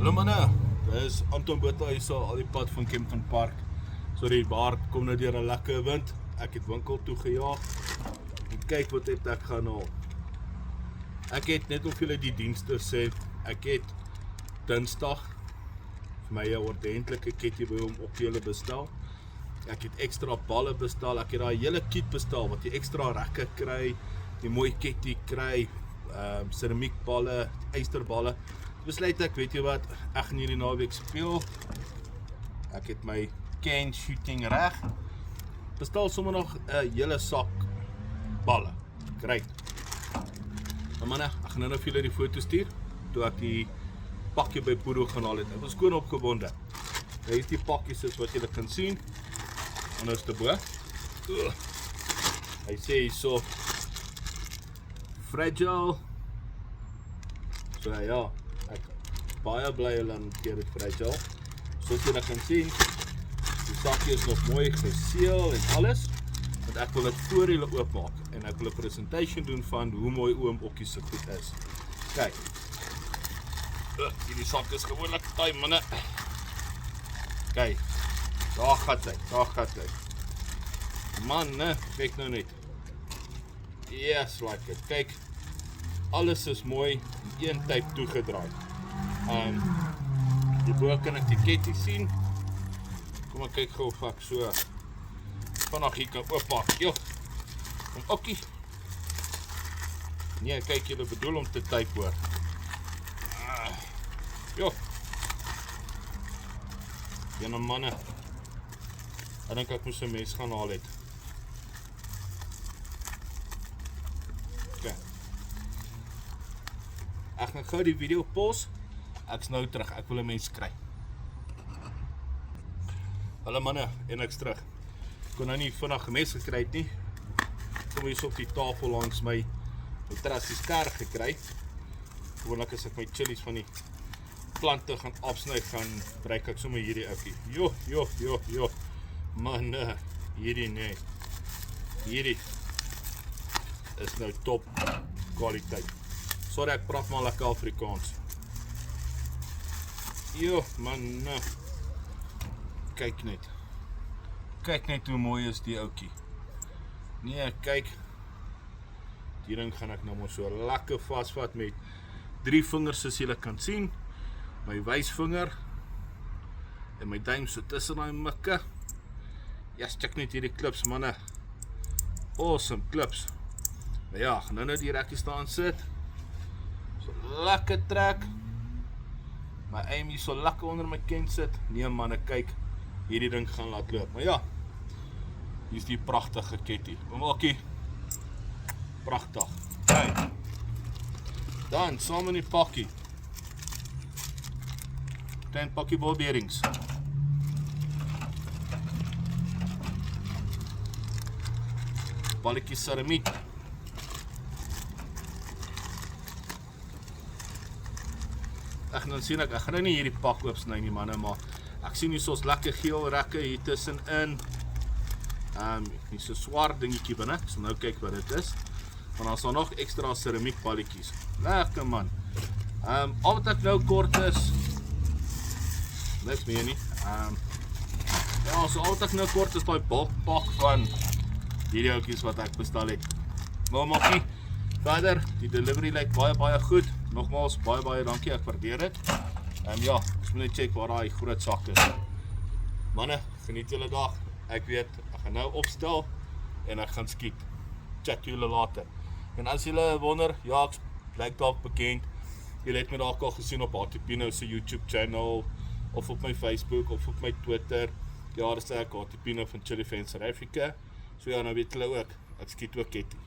Hallo manne, dit is Anton Botha hier so al die pad van Kempton Park. So die baard kom nou deur 'n lekker wind. Ek het winkel toe gejaag. En kyk wat het ek gaan haal. Ek het net of julle die dienste sê, ek het Dinsdag vir my 'n ordentlike kettlebell op julle bestel. Ek het ekstra balle bestel. Ek het daai hele kit bestel wat jy ekstra rekke kry, die mooi ketty kry, ceramiekballe, ysterballe. Besluit ek, weet jy wat, ek gaan hierdie naweek speel. Ek het my can shooting reg. Bestel sommer nog 'n hele sak balle. Great. Maar manne, ek gaan nou vir julle die foto stuur toe ek die pakkie by Poedo gaan haal het. Ek was skoon opgewonde. Hier is die pakkies is wat julle kan sien. Onderste bo. Hy sê hierso fragile. So ja, ek baie bly hulle hanteer dit fragile. Soos julle kan sien, die sakkie is nog mooi geseël en alles. Want ek wil dit voor julle oopmaak en ek wil 'n presentation doen van hoe mooi oom Okkie se goed is. Kyk. Hierdie sak is gewoonlik taai manne. Kyk. Daar gaan hy. Manne, kyk nou net. Yes, like it. Kyk. Alles is mooi in een type toegedraai. Hierbo kan ek die ketty sien. Kom ek kyk gou of ek so vanaf hier kan ooppak. Joh. En Okkie. Nee, kyk julle bedoel om te type hoor. Joh. Jene manne. Ek dink ek moes 'n mes gaan haal het. Okay. Ek gaan gou die video pause. Ek's nou terug. Ek wil 'n mens kry. Hallo manne, en ek's terug. Ek kon nou nie vinnig 'n mes gekry het nie. Kom hier so op die tafel langs my terrasie skar gekry. Gewoonlik as ek my chillies van die plante gaan afsny, gaan gebruik ek sommer hierdie ouetjie. Jo. Man, hierdie nee. Hierdie is nou top kwaliteit. Sorry, ek praat maar lekker Afrikaans. Jo, man, kyk net. Kyk net hoe mooi is die ouetjie. Nee, kyk. Die ding gaan ek nou maar so lekker vasvat met 3 vingers soos julle kan sien. My wysvinger en my duim so tussen daai mikke. Ja, check net hierdie klips manne. Awesome klips. Maar ja, gaan nou die rekkie staan sit. So lekker trek. My aim hier so lekker onder my ken sit. Nee manne, kyk. Hierdie ding gaan laat loop. Maar ja, hier is die pragtige ketty. Oom Okkie. Pragtig. Kyk. Dan, saam in die pakkie. Klein pakkie ball bearings. Balletjie ceramiek. Ek nou sien ek gaan nou nie hierdie pak oopsny nie manne, maar ek sien hier soos lekker geel rekke hier tussenin. Nie so swart dingetjie binne. Ek sal nou kyk wat dit is. Want dan is daar nog ekstra ceramiek balletjies. Lekker man. Al wat ek nou kort is, niks meer nie. Ja, so al wat ek nou kort is daai bulkpak van hierdie ouetjies wat ek bestel het. Maar Okkie, verder, die delivery lyk baie goed. Nogmaals, baie dankie, ek waardeer dit. Ja, ons moet net check waar daai groot sak is. Manne, geniet julle dag. Ek weet, ek gaan nou opstel en ek gaan skiet. Chat julle later. En as julle wonder, ja, ek blyk dalk bekend. Julle het my dalk al gesien op Hatipino se YouTube channel of op my Facebook of op my Twitter. Ja, dis ek Hatipino van Chili Fans South Africa. So ja, nou weet julle ook, ek skiet ook ketty.